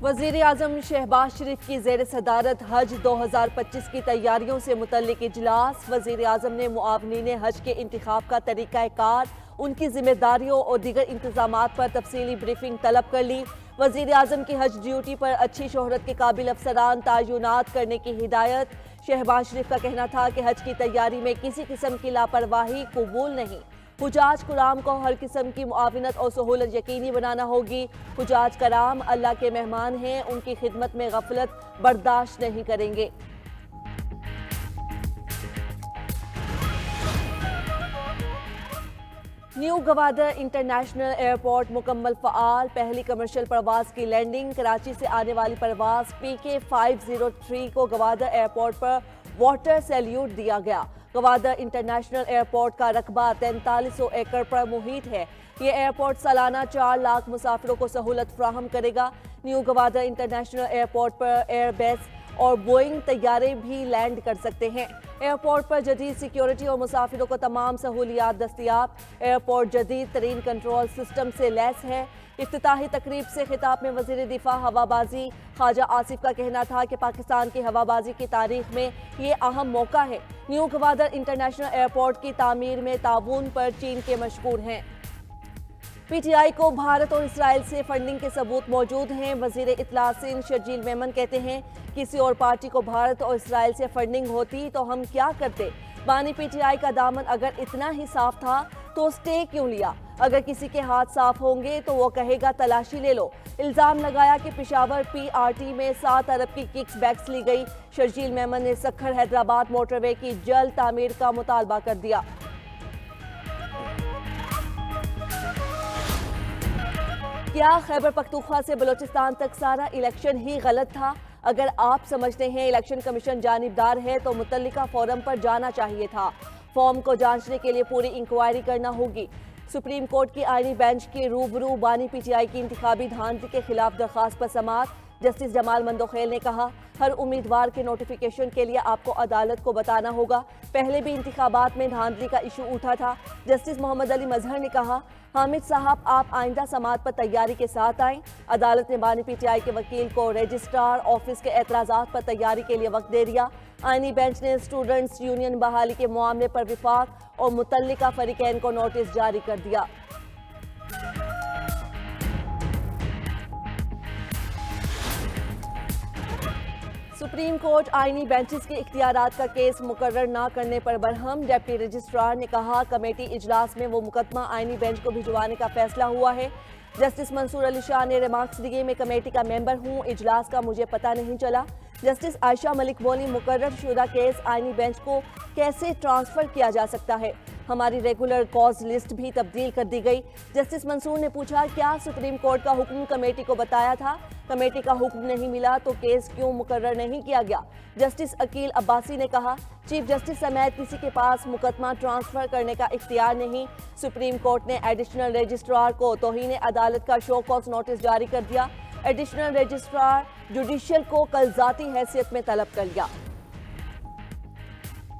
वज़ीर आज़म शहबाज शरीफ की ज़ेर सदारत हज 2025 की तैयारियों से मुतल्लिक इजलास। वज़ीर आज़म ने मुआवनीन हज के इंतखाब का तरीक़ाकार, उनकी जिम्मेदारियों और दीगर इंतज़ामात पर तफसीली ब्रीफिंग तलब कर ली। वज़ीर आज़म की हज ड्यूटी पर अच्छी शोहरत के काबिल अफसरान तैनात करने की हिदायत। शहबाज शरीफ का कहना था कि हज की तैयारी में किसी किस्म की लापरवाही कबूल नहीं। हुजाज कराम को हर किस्म की मुआविनत और सहूलत यकीनी बनाना होगी। हुजाज कराम अल्लाह के मेहमान हैं, उनकी खिदमत में गफलत बर्दाश्त नहीं करेंगे। न्यू गवादर इंटरनेशनल एयरपोर्ट मुकम्मल फ़आल। पहली कमर्शियल परवाज की लैंडिंग। कराची से आने वाली परवाज PK 503 को गवादर एयरपोर्ट पर वाटर सैल्यूट दिया गया। गवादर इंटरनेशनल एयरपोर्ट का रकबा 4300 एकड़ पर मुहित है। ये एयरपोर्ट सालाना 4 लाख मुसाफिरों को सहूलत फ्राहम करेगा। न्यू गवादर इंटरनेशनल एयरपोर्ट पर एयरबेस और बोइंग तैयारे भी लैंड कर सकते हैं। एयरपोर्ट पर जदीद सिक्योरिटी और मुसाफिरों को तमाम सहूलियात दस्तियाब। एयरपोर्ट जदीद तरीन कंट्रोल सिस्टम से लैस है। इफ्तिताही तकरीब से खिताब में वज़ीर दिफा हवाबाजी ख्वाजा आसिफ का कहना था कि पाकिस्तान की हवाबाजी की तारीख में ये अहम मौका है। न्यू गवादर इंटरनेशनल एयरपोर्ट की तामीर में ताउन पर चीन के मशकूर हैं। PTI को भारत और इसराइल से फंडिंग के सबूत मौजूद हैं। वज़ीर इत्तलासिन शर्जील मेमन कहते हैं, किसी और पार्टी को भारत और इसराइल से फंडिंग होती तो हम क्या करते। बानी PTI का दामन अगर इतना ही साफ था तो स्टे क्यों लिया। अगर किसी के हाथ साफ होंगे तो वो कहेगा तलाशी ले लो। इल्ज़ाम लगाया कि पेशावर PRT में 7 अरब की किक्स बैक्स ली गई। शर्जील मेमन ने सखर हैदराबाद मोटरवे की जल्द तामीर का मुतालबा कर दिया। क्या खैबर पख्तूनख्वा से बलोचिस्तान तक सारा इलेक्शन ही गलत था? अगर आप समझते हैं इलेक्शन कमीशन जानिबदार है तो मुतल्लिका फोरम पर जाना चाहिए था। फॉर्म को जांचने के लिए पूरी इंक्वायरी करना होगी। सुप्रीम कोर्ट की आईनी बेंच के रूबरू बानी PTI की इंतखाबी धांधली के खिलाफ दरखास्त पर समाअत। जस्टिस जमाल मंदोखेल ने कहा, हर उम्मीदवार के नोटिफिकेशन के लिए आपको अदालत को बताना होगा। पहले भी इंतखाबात में धांधली का इशू उठा था। जस्टिस मोहम्मद अली मजहर ने कहा, हामिद साहब आप आइंदा समाअत पर तैयारी के साथ आएं। अदालत ने बानी PTI के वकील को रजिस्ट्रार ऑफिस के एतराज़ात पर तैयारी के लिए वक्त दे दिया। आईनी बेंच ने स्टूडेंट्स यूनियन बहाली के मामले पर विफाक और मुतल्लिका फरीकैन को नोटिस जारी कर दिया। सुप्रीम कोर्ट आईनी बेंचेस के इख्तियारात का केस मुकर्रर न करने पर बरहम। डिप्टी रजिस्ट्रार ने कहा, कमेटी इजलास में वो मुकदमा आईनी बेंच को भिजवाने का फैसला हुआ है। जस्टिस मंसूर अली शाह ने रिमार्क्स दिए, मैं कमेटी का मेंबर हूँ, इजलास का मुझे पता नहीं चला। जस्टिस आयशा मलिक बोली, मुकर्रर शुदा केस आईनी बेंच को कैसे ट्रांसफर किया जा सकता है। हमारी रेगुलर कॉज लिस्ट भी तब्दील कर दी गई। जस्टिस मंसूर ने पूछा, क्या सुप्रीम कोर्ट का हुक्म कमेटी को बताया था? कमेटी का हुक्म नहीं मिला तो केस क्यों मुकर्रर नहीं किया गया? जस्टिस अकील अब्बासी ने कहा, चीफ जस्टिस समेत किसी के पास मुकदमा ट्रांसफर करने का इख्तियार नहीं। सुप्रीम कोर्ट ने एडिशनल रजिस्ट्रार को तौहीन अदालत का शो कॉज नोटिस जारी कर दिया। एडिशनल रजिस्ट्रार जुडिशियल को कल जाती हैसियत में तलब कर लिया।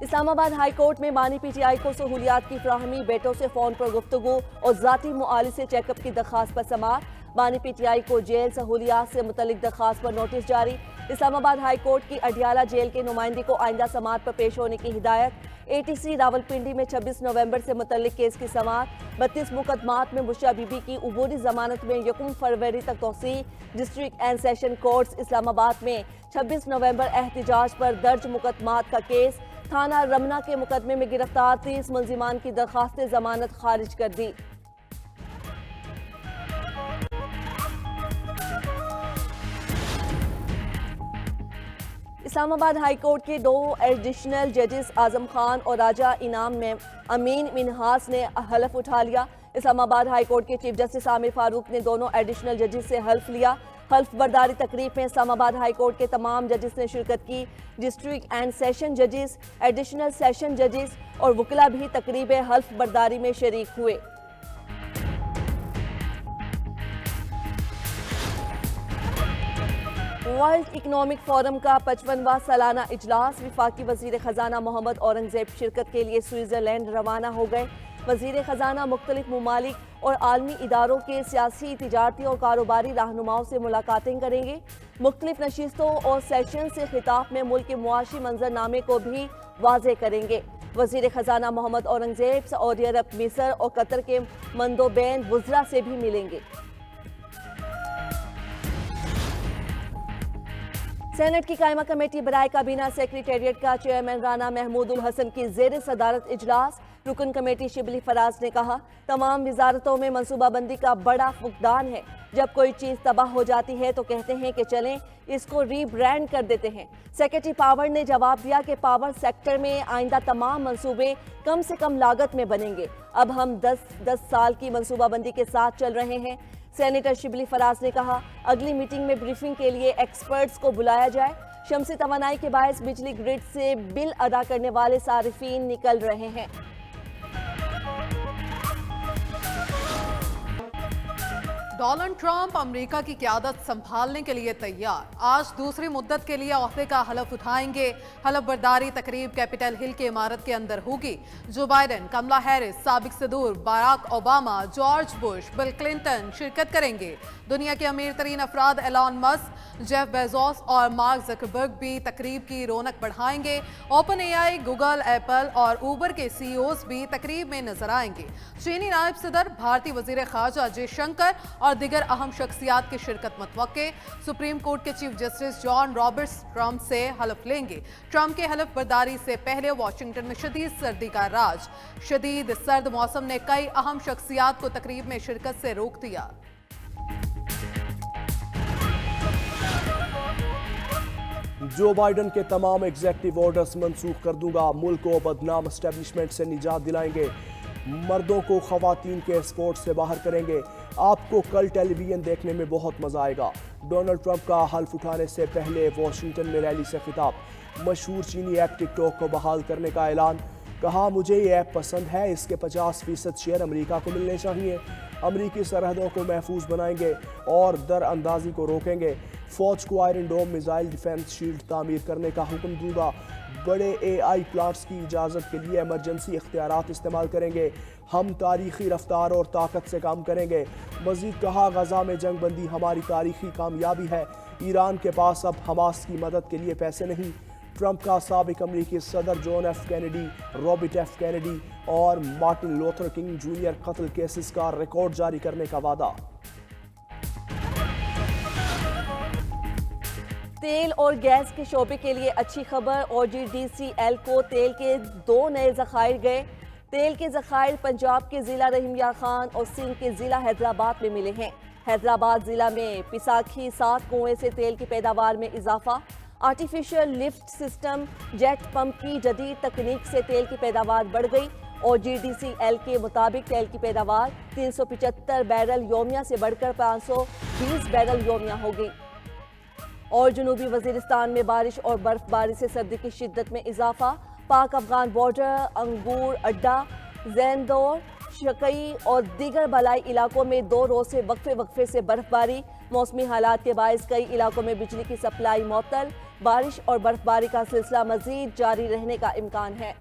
इस्लामाबाद हाई कोर्ट में बानी PTI को सहूलियात की फ्राहमी, बेटों से फोन पर गुफ्तगू और जाती मुआली से चेकअप की दरखास्त पर समाअत। बानी PTI को जेल सहूलियात से मुतल्लिक दरखास्त पर नोटिस जारी। इस्लामाबाद हाई कोर्ट की अडियाला जेल के नुमाइंदे को आइंदा समाअत पर पेश होने की हिदायत। ATC रावलपिंडी में 26 नवंबर से मुतल्लिक केस की समाअत। 32 मुकदमात में बुशरा बीबी की उबूरी जमानत में 1 फरवरी तक तोसी। District and session courts Islamabad में 26 नवंबर एहतिजाज पर दर्ज मुकदमात का केस। थाना रमना के मुकदमे में गिरफ्तार 30 मुल्जिमान की दरखास्त जमानत खारिज कर दी। इस्लामाबाद हाई कोर्ट के 2 एडिशनल जजेस आजम खान और राजा इनाम में अमीन मिनहास ने हल्फ उठा लिया। इस्लामाबाद हाई कोर्ट के चीफ जस्टिस आमिर फारूक ने दोनों एडिशनल जजेस से हल्फ लिया। हल्फ बर्दारी तकरीब में इस्लामाबाद हाई कोर्ट के तमाम जजेस ने शिरकत की। डिस्ट्रिक्ट एंड सेशन जजेस, एडिशनल सेशन जजेस और वकला भी तकरीब हल्फ बर्दारी में शरीक हुए। वर्ल्ड इकनॉमिक फोरम का 55वां सालाना इजलास। वफाकी वजीर खजाना मोहम्मद औरंगजेब शिरकत के लिए स्विट्जरलैंड रवाना हो गए। वजीर खजाना मुख्तलिफ ममालिक और आलमी इदारों के सियासी, तिजारती और कारोबारी रहनुमाओं से मुलाकातें करेंगे। मुख्तलिफ नशिस्तों और सेशन से खिताब में मुल्क के मुआशी मंजरनामे को भी वाज़े करेंगे। वजीर खजाना मोहम्मद औरंगजेब सऊदी अरब, मिस्र और कतर के मंदोबैन वुज़रा से भी मिलेंगे। सेनेट की कायमा कमेटी बराए काबीना सेक्रेटेरिएट का चेयरमैन राना महमूदुल हसन की जेर सदारत इजलास। रुकन कमेटी शिबली फराज ने कहा, तमाम वजारतों में मनसूबाबंदी का बड़ा फुकदान है। जब कोई चीज़ तबाह हो जाती है तो कहते हैं कि चलें इसको रीब्रांड कर देते हैं। सेक्रेटरी पावर ने जवाब दिया कि पावर सेक्टर में आइंदा तमाम मंसूबे कम से कम लागत में बनेंगे। अब हम 10 साल की मनसूबाबंदी के साथ चल रहे हैं। सेनेटर शिबली फराज ने कहा, अगली मीटिंग में ब्रीफिंग के लिए एक्सपर्ट्स को बुलाया जाए। शमसी तवानाई के बायस बिजली ग्रिड से बिल अदा करने वाले सारिफीन निकल रहे हैं। डोनाल्ड ट्रंप अमेरिका की क़यादत संभालने के लिए तैयार। आज दूसरी मुद्दत के लिए ओहदे का हलफ उठाएंगे। हलफ बर्दारी तकरीब कैपिटल हिल की इमारत के अंदर होगी। जो बाइडेन, कमला हैरिस, साबिक सदूर Barack Obama, George Bush, Bill Clinton शिरकत करेंगे। दुनिया के अमीर तरीन अफराद एलन मस्क, जेफ बेजोस और मार्क ज़करबर्ग भी तकरीब की रौनक बढ़ाएंगे। ओपन एआई, गूगल, एप्पल और ऊबर के सीईओज भी तकरीब में नजर आएंगे। चीनी नायब सदर, भारतीय वजीर खारजा जयशंकर और दिगर अहम शख्सियात की शिरकत मतवक्के। सुप्रीम कोर्ट के chief justice John Roberts Trump से हलफ लेंगे। ट्रंप के हलफ बर्दारी से पहले वाशिंगटन में शदीद सर्दी का राज। शदीद सर्द मौसम ने कई अहम शख्सियात को तकरीब में शिरकत से रोक दिया। जो बाइडन के तमाम एग्जेक्टिव ऑर्डर्स मंसूख कर दूंगा। मुल्क को बदनाम एस्टेब्लिशमेंट से निजात दिलाएंगे। मर्दों को खवातीन के स्पोर्ट्स से बाहर करेंगे। आपको कल टेलीविजन देखने में बहुत मजा आएगा। डोनाल्ड ट्रंप का हल्फ उठाने से पहले वॉशिंगटन में रैली से खिताब। मशहूर चीनी ऐप टिकटॉक को बहाल करने का ऐलान। कहा, मुझे ये ऐप पसंद है, इसके 50% शेयर अमेरिका को मिलने चाहिए। अमेरिकी सरहदों को महफूज बनाएंगे और दरअंदाजी को रोकेंगे। फौज को iron dome missile defence shield तामीर करने का हुक्म दूंगा। बड़े एआई प्लांट्स की इजाज़त के लिए इमरजेंसी इख्तियारात इस्तेमाल करेंगे। हम तारीखी रफ्तार और ताकत से काम करेंगे। मजीद कहा, गजा में जंग बंदी हमारी तारीखी कामयाबी है। ईरान के पास अब हमास की मदद के लिए पैसे नहीं। ट्रंप का साबिक अमरीकी सदर John F Kennedy, Robert F Kennedy और मार्टिन लूथर किंग जूनियर कत्ल केसेस का रिकॉर्ड जारी करने का वादा। तेल और गैस के शोबे के लिए अच्छी खबर। OGDCL को तेल के 2 नए ज़खायर गए। तेल के ज़खायर पंजाब के ज़िला रहीम यार खान और सिंध के ज़िला हैदराबाद में मिले हैं। हैदराबाद ज़िला में पिसाखी 7 कुएं से तेल की पैदावार में इजाफा। Artificial lift system, jet pump की जदीद तकनीक से तेल की पैदावार बढ़ गई। OGDCL के मुताबिक तेल की पैदावार 375 बैरल योमिया से बढ़कर 520 बैरल योमिया हो गई। और जनूबी वजीरिस्तान में बारिश और बर्फबारी से सर्दी की शिद्दत में इजाफा। पाक अफगान बॉर्डर, अंगूर अड्डा, जैनदौर, शकई और दीगर बलाई इलाकों में 2 रोज से वक्फे से बर्फबारी। मौसमी हालात के बायस कई इलाकों में बिजली की सप्लाई मअतल। बारिश और बर्फबारी का सिलसिला मजीद जारी रहने का इम्कान है।